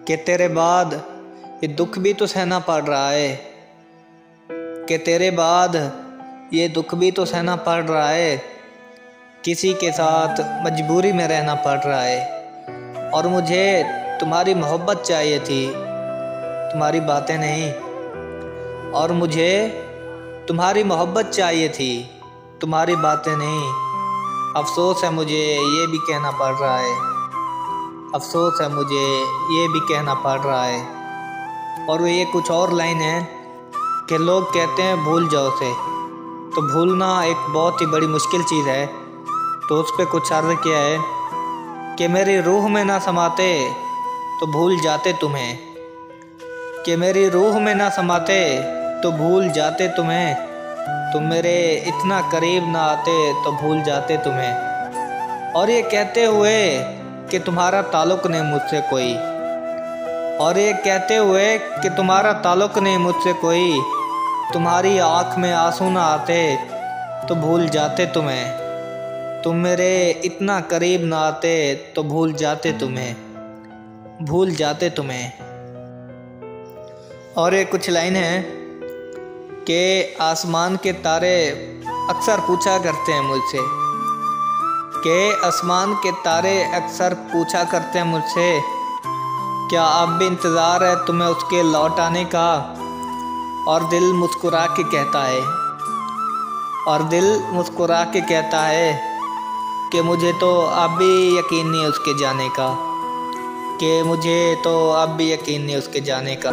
कि तेरे बाद ये दुख भी तो सहना पड़ रहा है, कि तेरे बाद ये दुख भी तो सहना पड़ रहा है। किसी के साथ मजबूरी में रहना पड़ रहा है और मुझे तुम्हारी मोहब्बत चाहिए थी, तुम्हारी बातें नहीं। और मुझे तुम्हारी मोहब्बत चाहिए थी, तुम्हारी बातें नहीं। अफसोस है मुझे ये भी कहना पड़ रहा है, अफसोस है मुझे ये भी कहना पड़ रहा है। और ये कुछ और लाइन है कि लोग कहते हैं भूल जाओ उसे, तो भूलना एक बहुत ही बड़ी मुश्किल चीज़ है। तो उस पर कुछ अर्ज़ किया है कि मेरी रूह में ना समाते तो भूल जाते तुम्हें, कि मेरी रूह में ना समाते तो भूल जाते तुम्हें। तुम मेरे इतना करीब ना आते तो भूल जाते तुम्हें। और ये कहते हुए कि तुम्हारा ताल्लुक़ नहीं मुझसे कोई, और ये कहते हुए कि तुम्हारा ताल्लुक़ नहीं मुझसे कोई। तुम्हारी आँख में आंसू ना आते तो भूल जाते तुम्हें। तुम मेरे इतना करीब ना आते तो भूल जाते तुम्हें, भूल जाते तुम्हें। और ये कुछ लाइन है कि आसमान के तारे अक्सर पूछा करते हैं मुझसे, कि आसमान के तारे अक्सर पूछा करते हैं मुझसे, क्या अब भी इंतज़ार है तुम्हें उसके लौट आने का। और दिल मुस्कुरा के कहता है, और दिल मुस्कुरा के कहता है कि मुझे तो अब भी यकीन नहीं है उसके जाने का, कि मुझे तो अब भी यकीन नहीं उसके जाने का।